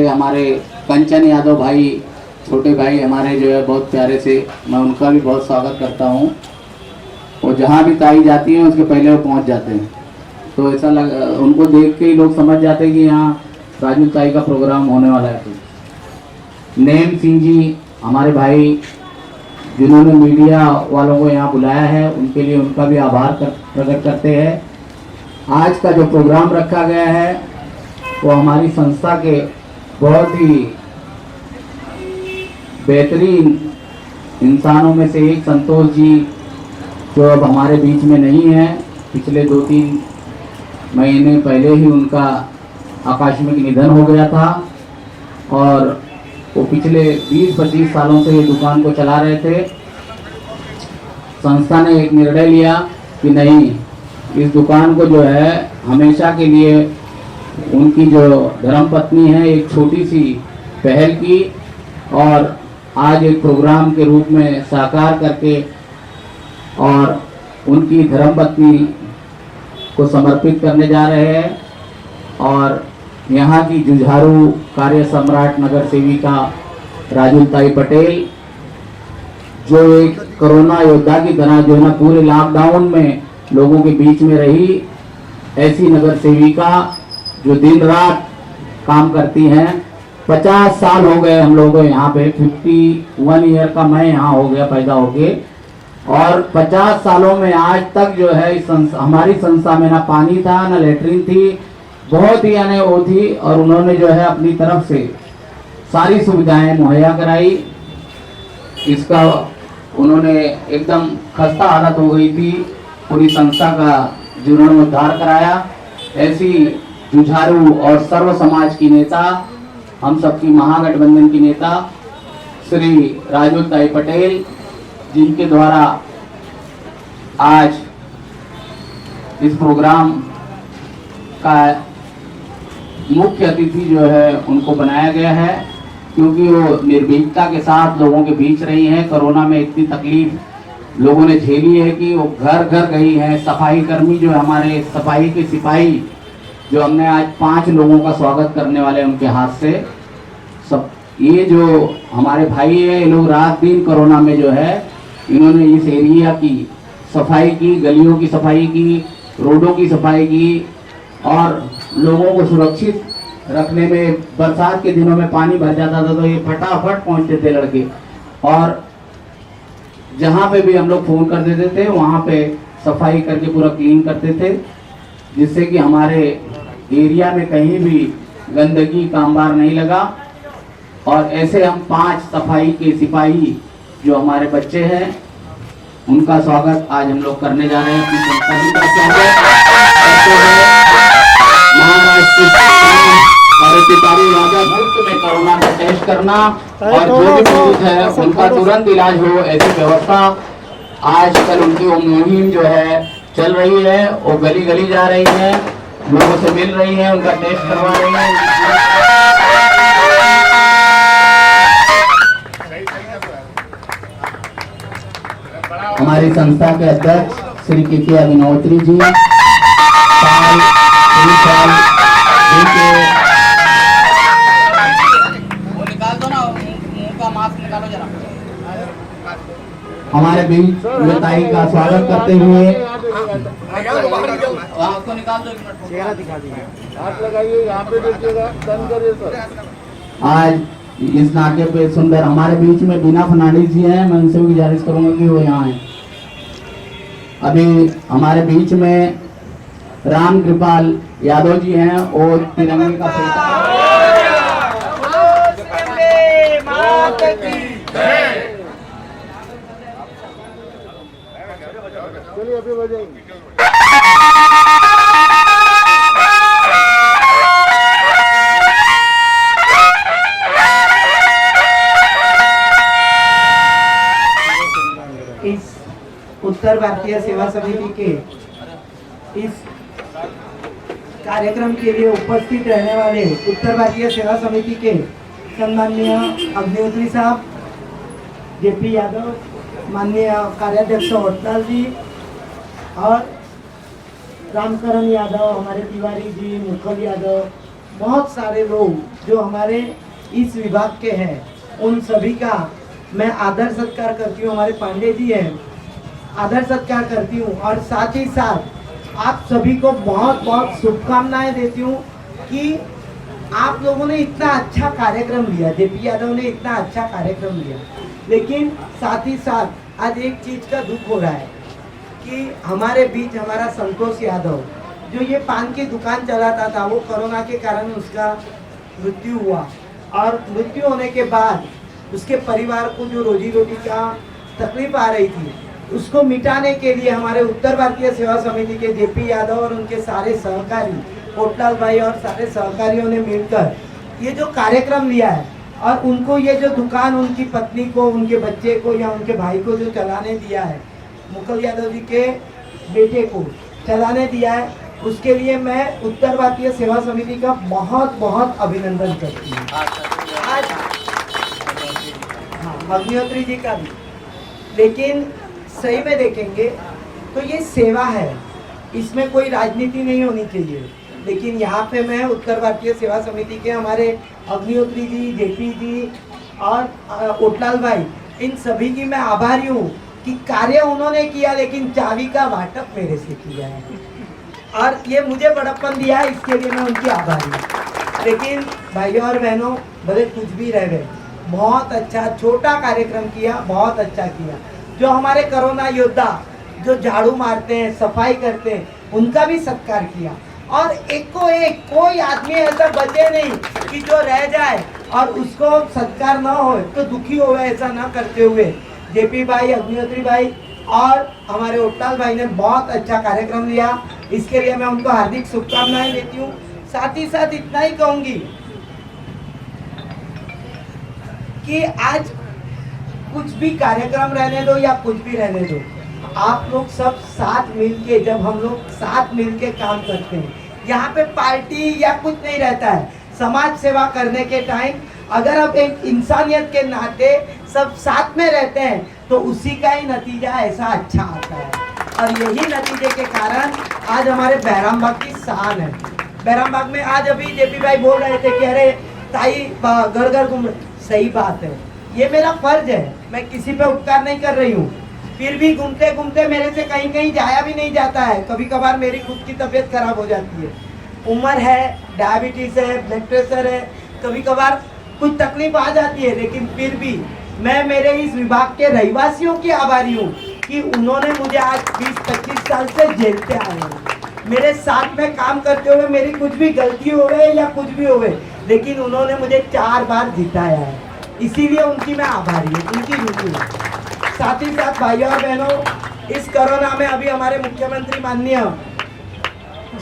से हमारे कंचन यादव भाई, छोटे भाई हमारे जो है बहुत प्यारे से, मैं उनका भी बहुत स्वागत करता हूँ। और जहाँ भी ताई जाती हैं उसके पहले वो पहुँच जाते हैं, तो ऐसा उनको देख के ही लोग समझ जाते हैं कि यहाँ राजू ताई का प्रोग्राम होने वाला है। नेम सिंह जी हमारे भाई, जिन्होंने मीडिया वालों को यहाँ बुलाया है, उनके लिए उनका भी आभार प्रकट करते हैं। आज का जो प्रोग्राम रखा गया है वो हमारी संस्था के बहुत ही बेहतरीन इंसानों में से एक संतोष जी, जो अब हमारे बीच में नहीं है, पिछले 2-3 महीने पहले ही उनका आकस्मिक निधन हो गया था और वो पिछले 20-25 सालों से ये दुकान को चला रहे थे। संस्था ने एक निर्णय लिया कि नहीं, इस दुकान को जो है हमेशा के लिए उनकी जो धर्मपत्नी है एक छोटी सी पहल की और आज एक प्रोग्राम के रूप में साकार करके और उनकी धर्मपत्नी को समर्पित करने जा रहे हैं। और यहाँ की जुझारू कार्य सम्राट नगर सेविका राजू ताई पटेल, जो एक कोरोना योद्धा की तरह जो है ना पूरे लॉकडाउन में लोगों के बीच में रही, ऐसी नगर सेविका जो दिन रात काम करती हैं। 50 साल हो गए हम लोगों को यहाँ पे, 51 ईयर का मैं यहाँ हो गया पैदा होके, और 50 सालों में आज तक जो है हमारी संस्था में ना पानी था ना लेटरिन थी, बहुत ही यानी वो थी। और उन्होंने जो है अपनी तरफ से सारी सुविधाएं मुहैया कराई। इसका उन्होंने एकदम खस्ता हालत हो गई थी, पूरी संस्था का जीर्णोद्धार कराया। ऐसी जुझारू और सर्व समाज की नेता, हम सबकी महागठबंधन की नेता श्री राजू ताई पटेल, जिनके द्वारा आज इस प्रोग्राम का मुख्य अतिथि जो है उनको बनाया गया है, क्योंकि वो निर्भीकता के साथ लोगों के बीच रही हैं। कोरोना में इतनी तकलीफ लोगों ने झेली है कि वो घर घर गई हैं। सफाई कर्मी जो हमारे सफाई के सिपाही, जो हमने आज 5 लोगों का स्वागत करने वाले हैं उनके हाथ से, सब ये जो हमारे भाई है, ये लोग रात दिन कोरोना में जो है इन्होंने इस एरिया की सफाई की, गलियों की सफाई की, रोडों की सफाई की और लोगों को सुरक्षित रखने में। बरसात के दिनों में पानी भर जाता था तो ये फटाफट पहुंचते थे लड़के, और जहाँ पे भी हम लोग फोन कर देते थे वहाँ पे सफाई करके पूरा क्लीन करते थे, जिससे कि हमारे एरिया में कहीं भी गंदगी कामबार नहीं लगा। और ऐसे हम 5 सफाई के सिपाही जो हमारे बच्चे हैं, उनका स्वागत आज हम लोग करने जा रहे हैं अपनी संस्था की तरफ से। मुफ्त में कोरोना का टेस्ट करना और जो भी मरीज है उनका तुरंत इलाज हो, ऐसी व्यवस्था आजकल उनकी वो मुहिम जो है चल रही है। वो गली गली जा रही है, लोगों से मिल रही है, उनका टेस्ट करवा रही है। हमारी संस्था के अध्यक्ष श्री के अभिनवत्री जी, हमारे बीच ताई का स्वागत करते हुए आज इस नाके पे सुंदर हमारे बीच में बीना फर्नांडिस जी हैं। मैं उनसे भी गुजारिश करूंगा कि वो यहाँ हैं। अभी हमारे बीच में राम कृपाल यादव जी हैं और तिरंगे का चलिए अभी बजाएंगे। इस उत्तर भारतीय सेवा समिति के इस कार्यक्रम के लिए उपस्थित रहने वाले उत्तर भारतीय सेवा समिति के सम्माननीय अग्निहोत्री साहब, जेपी यादव, माननीय कार्याध्यक्ष होटलाल जी और रामकरण यादव, हमारे तिवारी जी, मुखल यादव, बहुत सारे लोग जो हमारे इस विभाग के हैं, उन सभी का मैं आदर सत्कार करती हूँ। हमारे पांडे जी हैं, आदर सत्कार करती हूँ और साथ ही साथ आप सभी को बहुत बहुत शुभकामनाएं देती हूँ कि आप लोगों ने इतना अच्छा कार्यक्रम लिया, जेपी यादव ने इतना अच्छा कार्यक्रम लिया। लेकिन साथ ही साथ आज एक चीज का दुख हो रहा है कि हमारे बीच हमारा संतोष यादव जो ये पान की दुकान चलाता था, वो कोरोना के कारण उसका मृत्यु हुआ और मृत्यु होने के बाद उसके परिवार को जो रोजी रोटी का तकलीफ आ रही थी, उसको मिटाने के लिए हमारे उत्तर भारतीय सेवा समिति के जेपी यादव और उनके सारे सहकारी, कोटलाल भाई और सारे सहकारियों ने मिलकर ये जो कार्यक्रम लिया है और उनको ये जो दुकान उनकी पत्नी को, उनके बच्चे को या उनके भाई को जो चलाने दिया है, मुकुल यादव जी के बेटे को चलाने दिया है, उसके लिए मैं उत्तर भारतीय सेवा समिति का बहुत बहुत अभिनंदन करती हूँ। आज हाँ, अग्निहोत्री जी का भी। लेकिन सही में देखेंगे तो ये सेवा है, इसमें कोई राजनीति नहीं होनी चाहिए। लेकिन यहाँ पे मैं उत्तर भारतीय सेवा समिति के हमारे अग्निहोत्री जी, जेपी जी और कोटलाल भाई, इन सभी की मैं आभारी हूँ कि कार्य उन्होंने किया, लेकिन चाबी का वाटप मेरे से किया है और ये मुझे बड़प्पन दिया है, इसके लिए मैं उनकी आभारी हूँ। लेकिन भाइयों और बहनों, भले कुछ भी रह गए, बहुत अच्छा छोटा कार्यक्रम किया, बहुत अच्छा किया। जो हमारे कोरोना योद्धा जो झाड़ू मारते हैं, सफाई करते हैं, उनका भी सत्कार किया और एक को एक कोई आदमी ऐसा बचे नहीं कि जो रह जाए और उसको सत्कार ना हो तो दुखी हो, ऐसा ना करते हुए जेपी भाई, अग्निहोत्री भाई और हमारे कोटलाल भाई ने बहुत अच्छा कार्यक्रम लिया। इसके लिए मैं उनको हार्दिक शुभकामनाएं देती हूँ। साथ ही साथ इतना ही कहूंगी कि आज कुछ भी कार्यक्रम रहने दो या कुछ भी रहने दो, आप लोग सब साथ मिलके, जब हम लोग साथ मिलके काम करते हैं, यहाँ पे पार्टी या कुछ नहीं रहता है। समाज सेवा करने के टाइम अगर आप एक इंसानियत के नाते सब साथ में रहते हैं तो उसी का ही नतीजा ऐसा अच्छा आता है और यही नतीजे के कारण आज हमारे बहराम बाग की शान है। बहराम बाग में आज अभी जेपी भाई बोल रहे थे कि अरे ताई घर घर घूम, सही बात है, ये मेरा फर्ज है, मैं किसी पे उपकार नहीं कर रही हूँ। फिर भी घूमते घूमते मेरे से कहीं कहीं जाया भी नहीं जाता है, कभी कभार मेरी खुद की तबीयत खराब हो जाती है, उम्र है, डायबिटीज है, ब्लड प्रेशर है, कभी कभार कुछ तकलीफ आ जाती है। लेकिन फिर भी मैं मेरे इस विभाग के रहवासियों की आभारी हूँ कि उन्होंने मुझे आज 20-25 साल से झेलते आए हैं, मेरे साथ में काम करते हुए मेरी कुछ भी गलती हो गई या कुछ भी हो गई, लेकिन उन्होंने मुझे 4 बार जिताया है, इसीलिए उनकी मैं आभारी हूँ, उनकी ड्यूटी है। साथ ही साथ भाइयों और बहनों, इस कोरोना में अभी हमारे मुख्यमंत्री माननीय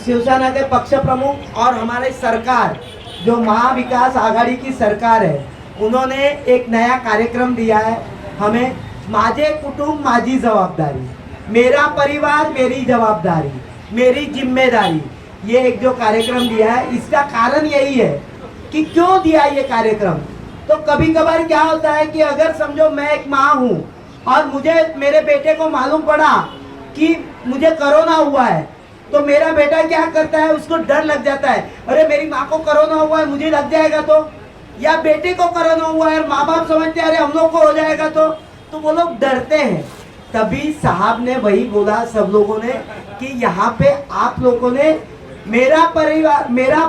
शिवसेना के पक्ष प्रमुख और हमारे सरकार जो महाविकास आघाड़ी की सरकार है, उन्होंने एक नया कार्यक्रम दिया है हमें, माझे कुटुंब माझी जवाबदारी, मेरा परिवार मेरी जवाबदारी, मेरी जिम्मेदारी। ये एक जो कार्यक्रम दिया है, इसका कारण यही है कि क्यों दिया ये कार्यक्रम। तो कभी कभार क्या होता है कि अगर समझो मैं एक माँ हूँ और मुझे मेरे बेटे को मालूम पड़ा कि मुझे कोरोना हुआ है, तो मेरा बेटा क्या करता है, उसको डर लग जाता है, अरे मेरी माँ को कोरोना हुआ है, मुझे लग जाएगा तो, या बेटे को कोरोना हुआ है, माँ बाप समझते हैं अरे हम लोग को हो जाएगा तो वो लोग डरते हैं। तभी साहब ने वही बोला सब लोगों ने कि यहाँ पे आप लोगों ने मेरा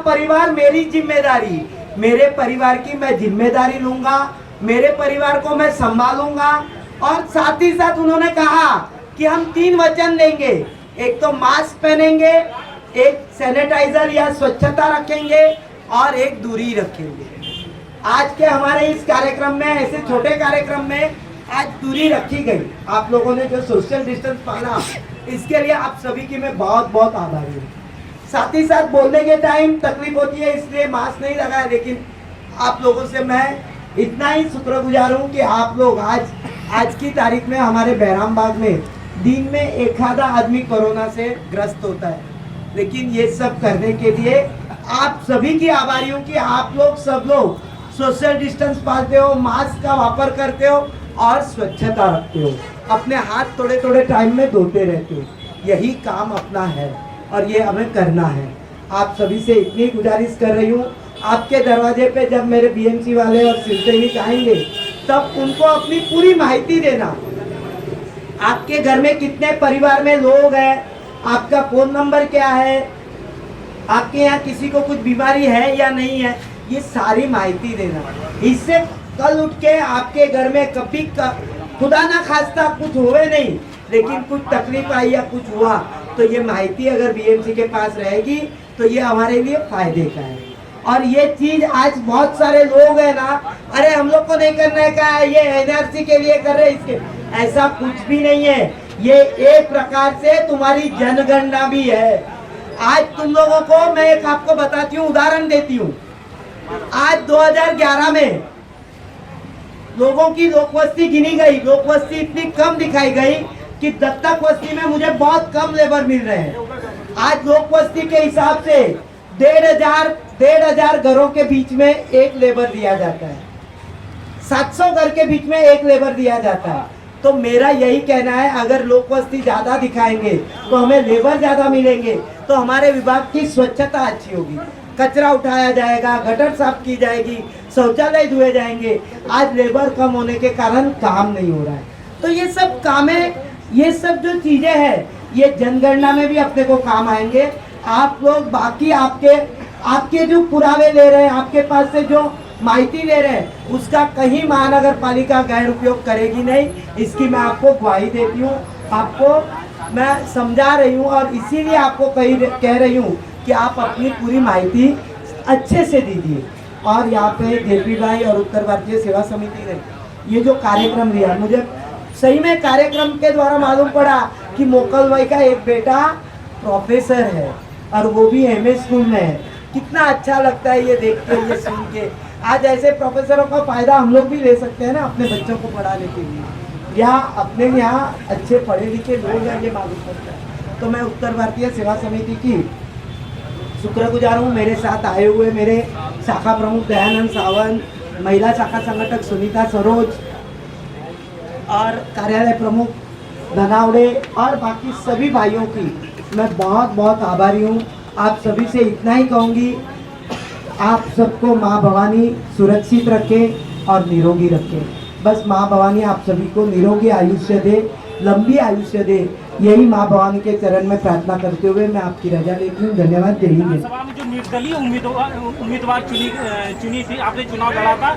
परिवार मेरी जिम्मेदारी, मेरे परिवार की मैं जिम्मेदारी लूंगा, मेरे परिवार को मैं संभालूंगा। और साथ ही साथ उन्होंने कहा कि हम 3 वचन देंगे, एक तो मास्क पहनेंगे, एक सैनिटाइजर या स्वच्छता रखेंगे और एक दूरी रखेंगे। आज के हमारे इस कार्यक्रम में, ऐसे छोटे कार्यक्रम में आज दूरी रखी गई, आप लोगों ने जो सोशल डिस्टेंस पाला, इसके लिए आप सभी की मैं बहुत बहुत आभारी हूँ। साथ ही साथ बोलने के टाइम तकलीफ होती है, इसलिए मास्क नहीं लगाया, लेकिन आप लोगों से मैं इतना ही शुक्रगुजार हूँ कि आप लोग आज की तारीख में हमारे बहराम बाग में दिन में एक आधा आदमी कोरोना से ग्रस्त होता है, लेकिन ये सब करने के लिए आप सभी की आभारी हूँ कि आप लोग सब लोग सोशल डिस्टेंस पालते हो, मास्क का वापर करते हो और स्वच्छता रखते हो, अपने हाथ थोड़े थोड़े टाइम में धोते रहते हो। यही काम अपना है और ये हमें करना है। आप सभी से इतनी गुजारिश कर रही हूँ, आपके दरवाजे पे जब मेरे बीएमसी वाले और शिवसैनिक आएंगे तब उनको अपनी पूरी माहिती देना। आपके घर में कितने परिवार में लोग हैं, आपका फोन नंबर क्या है, आपके यहाँ किसी को कुछ बीमारी है या नहीं है, ये सारी माहिती देना। इससे कल उठ के आपके घर में कभी खुदा ना खास्ता कुछ हुए नहीं, लेकिन कुछ तकलीफ आई या कुछ हुआ तो ये माहिती अगर बीएमसी के पास रहेगी तो ये हमारे लिए फायदे का है। और ये चीज आज बहुत सारे लोग हैं ना, अरे हम लोग को नहीं करने का है, ये एनआरसी के लिए कर रहे हैं, इसके ऐसा कुछ भी नहीं है। ये एक प्रकार से तुम्हारी जनगणना भी है। आज तुम लोगों को मैं एक आपको बताती हूँ, उदाहरण देती हूँ। आज 2011 में लोगों की लोकवस्ती गिनी गई, लोकवस्ती इतनी कम दिखाई गई कि दत्तक वस्ती में मुझे बहुत कम लेबर मिल रहे हैं। आज लोकवस्ती के हिसाब से 1,500 घरों के बीच में एक लेबर दिया जाता है, 700 घर के बीच में एक लेबर दिया जाता है। तो मेरा यही कहना है, अगर लोकवस्ती ज्यादा दिखाएंगे तो हमें लेबर ज्यादा मिलेंगे, तो हमारे विभाग की स्वच्छता अच्छी होगी, कचरा उठाया जाएगा, गटर साफ की जाएगी, शौचालय धुए जाएंगे। आज लेबर कम होने के कारण काम नहीं हो रहा है। तो ये सब कामें, ये सब जो चीजें हैं, ये जनगणना में भी अपने को काम आएंगे। आप लोग बाकी आपके जो पुरावे ले रहे हैं, आपके पास से जो माहिती ले रहे हैं, उसका कहीं महानगर पालिका गैर उपयोग करेगी नहीं, इसकी मैं आपको ग्वाही देती हूँ। आपको मैं समझा रही हूँ और इसीलिए आपको कह रही हूँ कि आप अपनी पूरी माहिती अच्छे से दीजिए। और यहाँ पे जेपी भाई और उत्तर भारतीय सेवा समिति ने ये जो कार्यक्रम लिया, मुझे सही में कार्यक्रम के द्वारा मालूम पड़ा कि मोकल भाई का एक बेटा प्रोफेसर है और वो भी एमए स्कूल में है। कितना अच्छा लगता है ये देख के, ये सुन के। आज ऐसे प्रोफेसरों का फायदा हम लोग भी ले सकते हैं ना, अपने बच्चों को पढ़ाने के लिए, या अपने यहाँ अच्छे पढ़े लिखे लोग हैं, ये मालूम पड़ता है। तो मैं उत्तर भारतीय सेवा समिति की शुक्रगुजार हूँ। मेरे साथ आए हुए मेरे शाखा प्रमुख दयानंद सावंत, महिला शाखा संगठक सुनीता सरोज और कार्यालय प्रमुख धनावड़े और बाकी सभी भाइयों की मैं बहुत बहुत आभारी हूँ। आप सभी से इतना ही कहूँगी, आप सबको माँ भवानी सुरक्षित रखे और निरोगी रखे। बस माँ भवानी आप सभी को निरोगी आयुष्य दे, लंबी आयुष्य दे, यही माँ भवानी के चरण में प्रार्थना करते हुए मैं आपकी रजा लेती हूँ। धन्यवाद। जय हिंद। सभा में जो निर्दलीय उम्मीदवार चुनी थी, आपने चुनाव लड़ा था,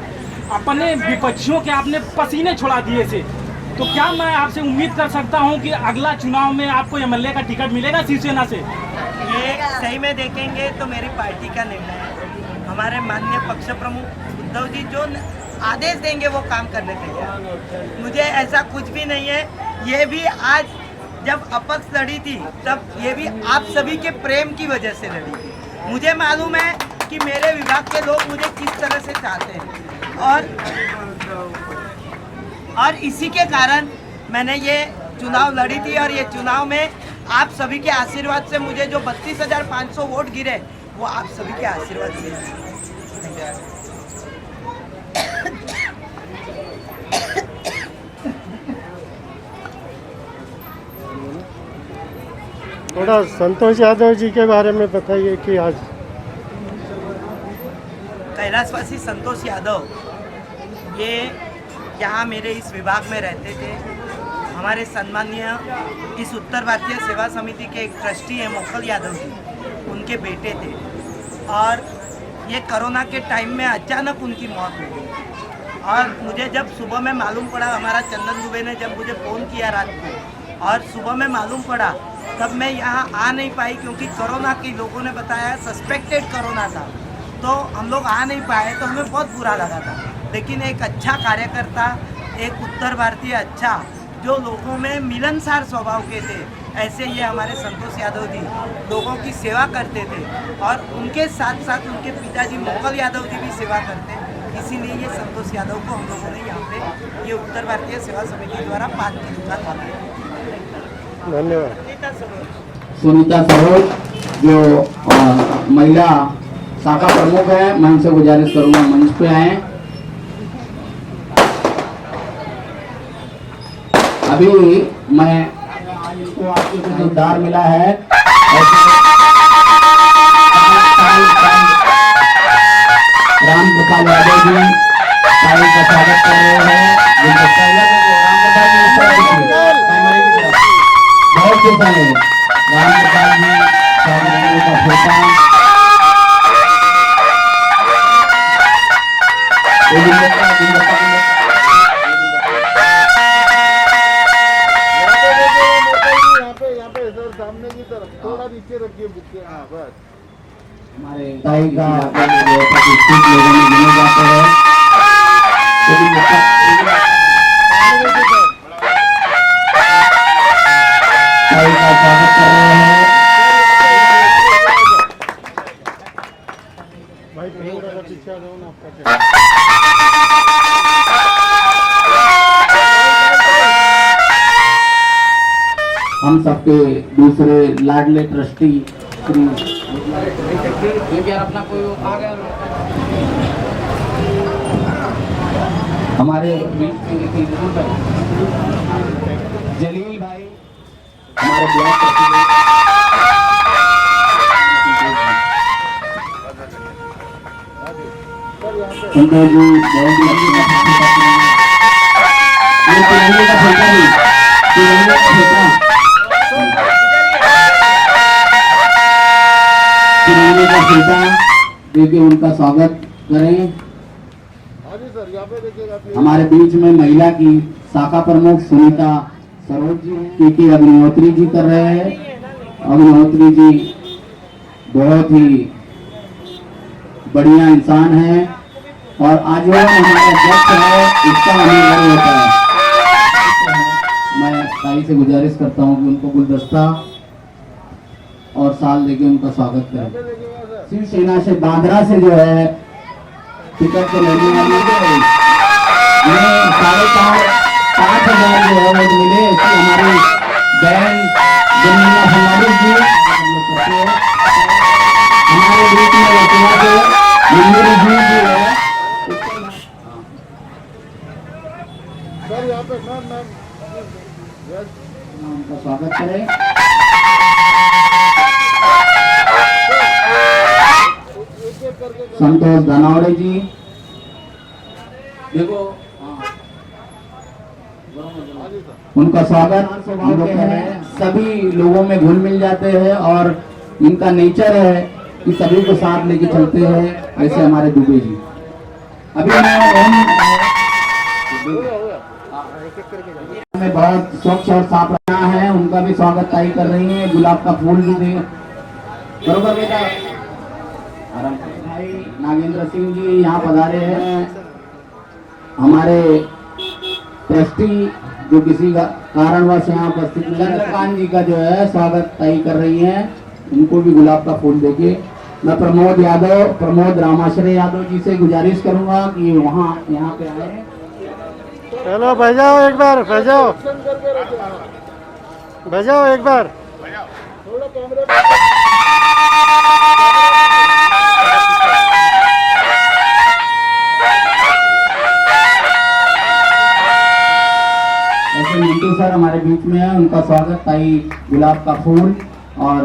अपने विपक्षियों के आपने पसीने छुड़ा दिए थे, तो क्या मैं आपसे उम्मीद कर सकता हूं कि अगला चुनाव में आपको एमएलए का टिकट मिलेगा शिवसेना से? ये सही में देखेंगे तो मेरी पार्टी का निर्णय है। हमारे माननीय पक्ष प्रमुख उद्धव जी जो आदेश देंगे वो काम करने तैयार। मुझे ऐसा कुछ भी नहीं है। ये भी आज जब अपक्ष लड़ी थी तब ये भी आप सभी के प्रेम की वजह से लड़ी थी। मुझे मालूम है कि मेरे विभाग के लोग मुझे किस तरह से चाहते हैं और इसी के कारण मैंने ये चुनाव लड़ी थी। और ये चुनाव में आप सभी के आशीर्वाद से मुझे जो 32,500 वोट गिरे वो आप सभी के आशीर्वाद से। थोड़ा संतोष यादव जी के बारे में बताइए कि आज कैलाशवासी संतोष यादव ये यहाँ मेरे इस विभाग में रहते थे। हमारे सम्मानीय इस उत्तर भारतीय सेवा समिति के एक ट्रस्टी हैं मोकल यादव जी, उनके बेटे थे। और ये कोरोना के टाइम में अचानक उनकी मौत हो गई। और मुझे जब सुबह में मालूम पड़ा, हमारा चंदन दुबे ने जब मुझे फ़ोन किया रात को और सुबह में मालूम पड़ा, तब मैं यहाँ आ नहीं पाई क्योंकि कोरोना के लोगों ने बताया सस्पेक्टेड कोरोना था, तो हम लोग आ नहीं पाए। तो हमें बहुत बुरा लगा था। लेकिन एक अच्छा कार्यकर्ता, एक उत्तर भारतीय अच्छा, जो लोगों में मिलनसार स्वभाव के थे, ऐसे ये हमारे संतोष यादव जी लोगों की सेवा करते थे। और उनके साथ साथ उनके पिताजी मोकल यादव जी भी सेवा करते। इसीलिए ये संतोष यादव को हम लोगों ने यहाँ पे ये उत्तर भारतीय सेवा समिति द्वारा 5 किलो का था। धन्यवाद। सुनीता सरोज जो महिला शाखा प्रमुख है, मैं इनसे गुजारिश करूंगा मंच पे आए। अभी मैं इसको आपको जो उद्धार मिला है राम गोपाल यादव जी ताई का स्वागत कर रहे हैं। गुलदस्ता इधर देखो, राम गोपाल जी इस तरफ देखिए, कैमरे की तरफ। बहुत खुश है राम गोपाल जी स्वागत का फोटा। यहाँ पे सर सामने की तरफ थोड़ा नीचे रखिए बुक के। हाँ बस हमारे ताई का प्रतिष्ठित लोगों में गिने जाते हैं। ताई का स्वागत कर रहे हैं। भाई थोड़ा सा पीछे आ जाओ ना आपका। हम सबके दूसरे लाडले ट्रस्टी श्री अपना कोई आ गया हमारे बीच में जलील भाई हमारे ब्लॉक प्रेसिडेंट संतोष जी बहुत लंबी ये तिरंगे का फेंका नहीं, तिरंगे का फेंका, तिरंगे का फेंका देके उनका स्वागत करें। हाँ जी सर, यहाँ पे देखिएगा हमारे बीच में महिला की शाखा प्रमुख सुनीता सरोज जी के अग्निहोत्री जी कर रहे हैं। अग्निहोत्री जी बहुत ही बढ़िया इंसान है और आजीवन हमारा अध्यक्ष है, इसका हमें गर्व होता है। मैं ताई से गुजारिश करता हूँ कि उनको गुलदस्ता और साल देके उनका स्वागत करें। शिवसेना से बांद्रा से जो है टिकट को लेने वाली है, 5,500 जो है वोट मिले। इसकी हमारी बहन जमीना फर्नांडिस जी हमारे बीच में रचना के मंदिर जी है सर यहाँ पे मैम यस उनका स्वागत करें। संतोष धनावड़े जी देखो उनका स्वागत हम लोग कर रहे हैं। सभी लोगों में घुल मिल जाते हैं और इनका नेचर है कि सभी को साथ लेके चलते हैं, ऐसे हमारे दुबे जी। अभी हमें बहुत स्वच्छ और साफ रखना है, उनका भी स्वागत ताई कर रही है। गुलाब का फूल भी दे बरोबर बेटा। भाई नागेंद्र सिंह जी यहाँ पधारे हैं। हमारे ट्रस्टी जो किसी का कारणवश यहाँ उपस्थित नहीं, चंद्रकांत जी का जो है स्वागत ताई कर रही हैं, उनको भी गुलाब का फूल देके। मैं प्रमोद रामाश्रय यादव जी से गुजारिश करूंगा कि वहाँ यहाँ पे आए। चलो भेजाओ एक बार, भेजाओ भेजाओ एक बार। थोड़ा कैमरे ऐसे मिंटू सर हमारे बीच में है, उनका स्वागत ताई गुलाब का फूल और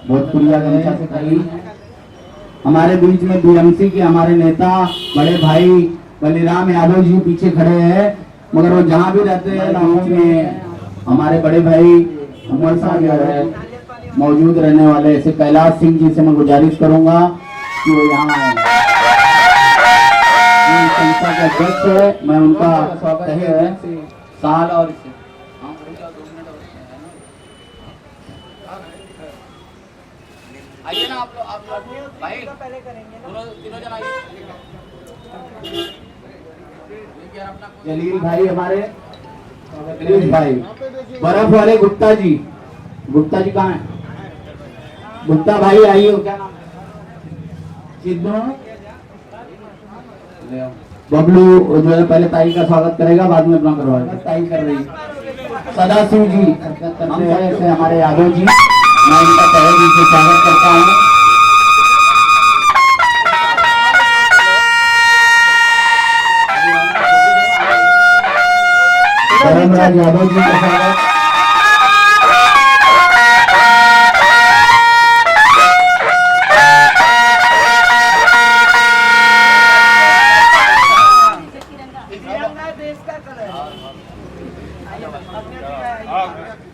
भोजपुरिया गमछा से करी। हमारे बीच में बीएमसी के हमारे नेता बड़े भाई बलिराम यादव जी पीछे खड़े हैं, मगर वो जहाँ भी रहते हैं बीच में हमारे बड़े भाई अमर साहब जो है मौजूद रहने वाले। ऐसे कैलाश सिंह जी से मैं गुजारिश करूंगा कि वो यहाँ आए। संस्था के अध्यक्ष है, मैं उनका स्वागत है साल और आइए ना आप लोग भाई तीनों जन आइए। जलील भाई हमारे दिनेश भाई, बर्फ वाले गुप्ता जी कहाँ है? गुप्ता भाई आइए। क्या नाम है? सिद्धू बबलू जो है पहले ताई का स्वागत करेगा, बाद में अपना करवाएगा। ताई कर रही सदाशिव जी करते हैं ऐसे हमारे यादव जी, मैं इनका तहे दिल से स्वागत करता हूँ। धर्मराज यादव जी का स्वागत।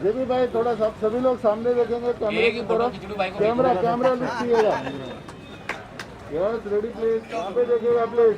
ये भी भाई थोड़ा सब सभी लोग सामने देखेंगे कैमरे की तरफ, कैमरा कैमरा लिखिएगा। यस रेडी प्लीज, यहाँ पे देखिएगा प्लीज।